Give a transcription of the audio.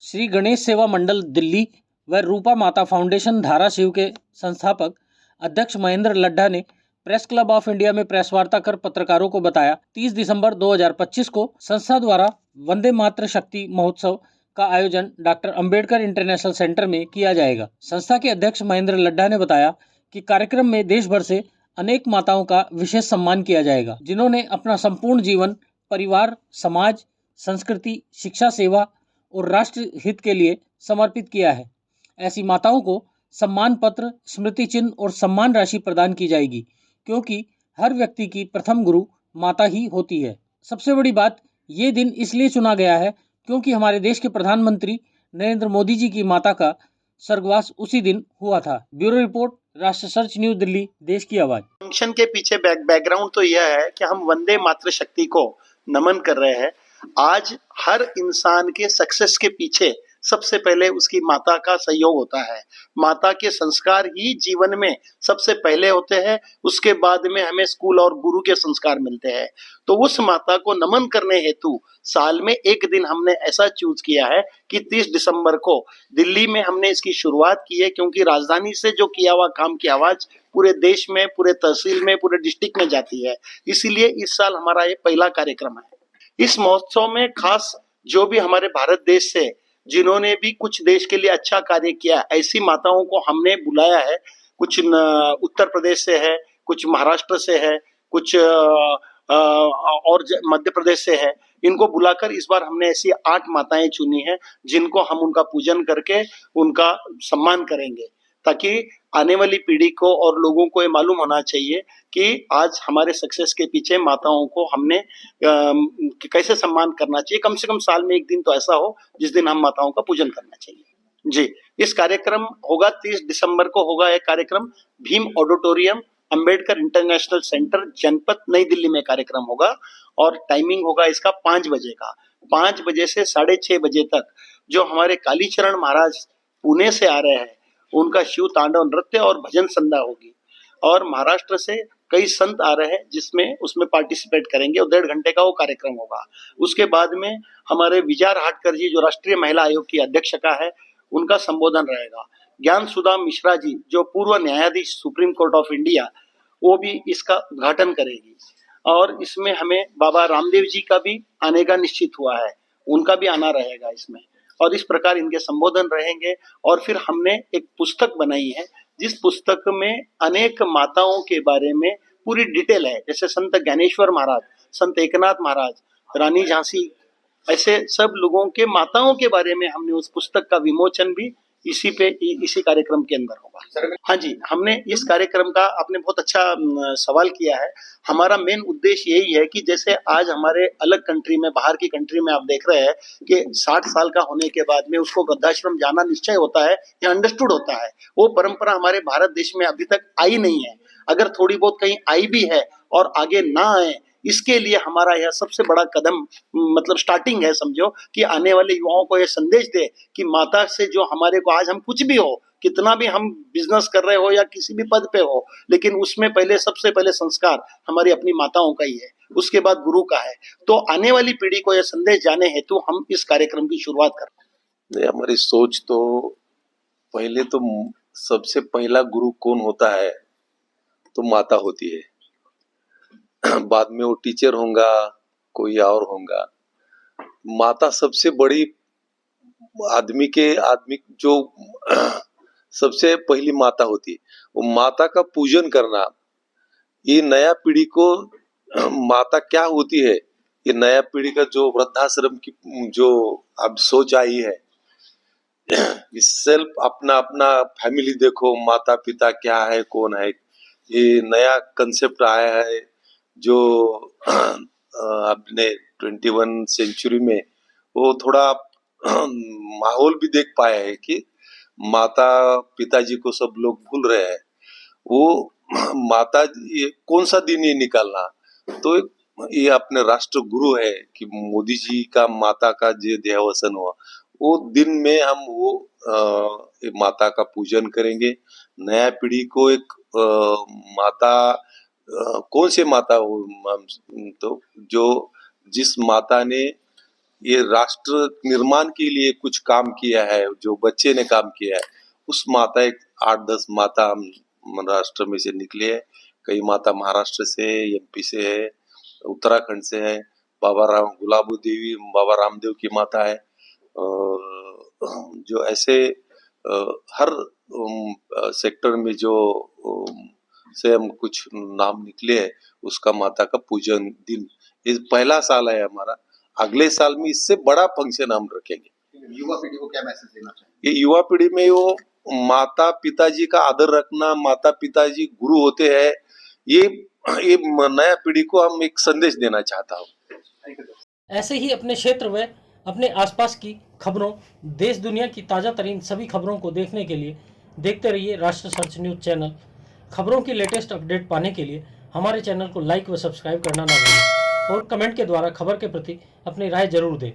श्री गणेश सेवा मंडल दिल्ली व रूपा माता फाउंडेशन धाराशिव के संस्थापक अध्यक्ष महेंद्र लड्ढा ने प्रेस क्लब ऑफ इंडिया में प्रेस वार्ता कर पत्रकारों को बताया 30 दिसंबर 2025 को संस्था द्वारा वंदे मातृ शक्ति महोत्सव का आयोजन डॉक्टर अंबेडकर इंटरनेशनल सेंटर में किया जाएगा। संस्था के अध्यक्ष महेंद्र लड्ढा ने बताया कि कार्यक्रम में देश भर से अनेक माताओं का विशेष सम्मान किया जाएगा, जिन्होंने अपना संपूर्ण जीवन परिवार, समाज, संस्कृति, शिक्षा, सेवा और राष्ट्र हित के लिए समर्पित किया है। ऐसी माताओं को सम्मान पत्र, स्मृति चिन्ह और सम्मान राशि प्रदान की जाएगी, क्योंकि हर व्यक्ति की प्रथम गुरु माता ही होती है। सबसे बड़ी बात, ये दिन इसलिए चुना गया है क्योंकि हमारे देश के प्रधानमंत्री नरेंद्र मोदी जी की माता का स्वर्गवास उसी दिन हुआ था। ब्यूरो रिपोर्ट, राष्ट्र सर्च न्यूज दिल्ली, देश की आवाज। फंक्शन के पीछे बैकग्राउंड तो यह है कि हम वंदे मातृ शक्ति को नमन कर रहे हैं। आज हर इंसान के सक्सेस के पीछे सबसे पहले उसकी माता का सहयोग होता है। माता के संस्कार ही जीवन में सबसे पहले होते हैं, उसके बाद में हमें स्कूल और गुरु के संस्कार मिलते हैं। तो उस माता को नमन करने हेतु साल में एक दिन हमने ऐसा चूज किया है कि 30 दिसंबर को दिल्ली में हमने इसकी शुरुआत की है, क्योंकि राजधानी से जो किया हुआ काम की आवाज पूरे देश में, पूरे तहसील में, पूरे डिस्ट्रिक्ट में जाती है। इसीलिए इस साल हमारा ये पहला कार्यक्रम है। इस महोत्सव में खास जो भी हमारे भारत देश से जिन्होंने भी कुछ देश के लिए अच्छा कार्य किया, ऐसी माताओं को हमने बुलाया है। कुछ उत्तर प्रदेश से है, कुछ महाराष्ट्र से है, कुछ और मध्य प्रदेश से है। इनको बुलाकर इस बार हमने ऐसी 8 माताएं चुनी हैं, जिनको हम उनका पूजन करके उनका सम्मान करेंगे, ताकि आने वाली पीढ़ी को और लोगों को ये मालूम होना चाहिए कि आज हमारे सक्सेस के पीछे माताओं को हमने कैसे सम्मान करना चाहिए। कम से कम साल में एक दिन तो ऐसा हो जिस दिन हम माताओं का पूजन करना चाहिए। जी, इस कार्यक्रम होगा 30 दिसंबर को होगा एक कार्यक्रम Bhim auditorium, Ambedkar international centre, जनपद नई दिल्ली में कार्यक्रम होगा। और टाइमिंग होगा इसका 5 बजे का। 5 बजे से 6:30 बजे तक जो हमारे कालीचरण महाराज पुणे से आ रहे हैं, उनका शिव तांडव नृत्य और भजन संध्या होगी। और महाराष्ट्र से कई संत आ रहे हैं, जिसमें उसमें पार्टिसिपेट करेंगे और 1.5 घंटे का वो कार्यक्रम होगा। उसके बाद में हमारे विजय हाटकर जी, जो राष्ट्रीय महिला आयोग की अध्यक्षका है, उनका संबोधन रहेगा। ज्ञान सुधा मिश्रा जी, जो पूर्व न्यायाधीश सुप्रीम कोर्ट ऑफ इंडिया, वो भी इसका उद्घाटन करेगी। और इसमें हमें बाबा रामदेव जी का भी आने का निश्चित हुआ है, उनका भी आना रहेगा इसमें। और इस प्रकार इनके संबोधन रहेंगे। और फिर हमने एक पुस्तक बनाई है, जिस पुस्तक में अनेक माताओं के बारे में पूरी डिटेल है, जैसे संत ज्ञानेश्वर महाराज, संत एकनाथ महाराज, रानी झांसी, ऐसे सब लोगों के माताओं के बारे में हमने उस पुस्तक का विमोचन भी इसी कार्यक्रम के अंदर होगा। हाँ जी, हमने इस कार्यक्रम का, आपने बहुत अच्छा सवाल किया है। हमारा मेन उद्देश्य यही है कि जैसे आज हमारे अलग कंट्री में, बाहर की कंट्री में आप देख रहे हैं कि 60 साल का होने के बाद में उसको वृद्धाश्रम जाना निश्चय होता है या अंडरस्टूड होता है। वो परंपरा हमारे भारत देश में अभी तक आई नहीं है। अगर थोड़ी बहुत कहीं आई भी है और आगे ना आए, इसके लिए हमारा यह सबसे बड़ा कदम, मतलब स्टार्टिंग है समझो, कि आने वाले युवाओं को यह संदेश दे कि माता से जो हमारे को, आज हम कुछ भी हो, कितना भी हम बिजनेस कर रहे हो या किसी भी पद पे हो, लेकिन उसमें पहले सबसे पहले संस्कार हमारी अपनी माताओं का ही है, उसके बाद गुरु का है। तो आने वाली पीढ़ी को यह संदेश जाने हेतु हम इस कार्यक्रम की शुरुआत कर रहे हैं। हमारी सोच तो पहले तो सबसे पहला गुरु कौन होता है, तो माता होती है। बाद में वो टीचर होगा, कोई और होगा। माता सबसे बड़ी आदमी जो सबसे पहली माता होती है। वो माता का पूजन करना, ये नया पीढ़ी को माता क्या होती है, ये नया पीढ़ी का जो वृद्धाश्रम की जो अब सोच आई है, सेल्फ अपना अपना फैमिली देखो, माता पिता क्या है, कौन है, ये नया कंसेप्ट आया है जो अपने 21 सेंचुरी में। वो थोड़ा माहौल भी देख पाया है कि माता पिताजी को सब लोग भूल रहे हैं। वो माता, ये कौन सा दिन ये निकालना, तो ये अपने राष्ट्र गुरु है कि मोदी जी का माता का जो देहावसान हुआ, वो दिन में हम वो माता का पूजन करेंगे। नया पीढ़ी को एक माता, कौन से माता हो, तो जो जिस माता ने ये राष्ट्र निर्माण के लिए कुछ काम किया है, जो बच्चे ने काम किया है, उस माता एक 8-10 माता हम महाराष्ट्र में से निकले हैं। कई माता महाराष्ट्र से, एमपी से है, उत्तराखंड से है। गुलाबो देवी बाबा रामदेव की माता है। जो ऐसे हर सेक्टर में जो से हम कुछ नाम निकले हैं, उसका माता का पूजन दिन इस पहला साल है हमारा। अगले साल में इससे बड़ा फंक्शन हम रखेंगे। युवा पीढ़ी को क्या मैसेज देना चाहिए? ये युवा पीढ़ी में वो माता पिताजी का आदर रखना, माता पिताजी गुरु होते हैं, ये नया पीढ़ी को हम एक संदेश देना चाहता हूँ। ऐसे ही अपने क्षेत्र व अपने आसपास की खबरों, देश दुनिया की ताज़ा तरीन सभी खबरों को देखने के लिए देखते रहिए राष्ट्र सर्च न्यूज़ चैनल। खबरों की लेटेस्ट अपडेट पाने के लिए हमारे चैनल को लाइक व सब्सक्राइब करना ना भूलें और कमेंट के द्वारा खबर के प्रति अपनी राय जरूर दें।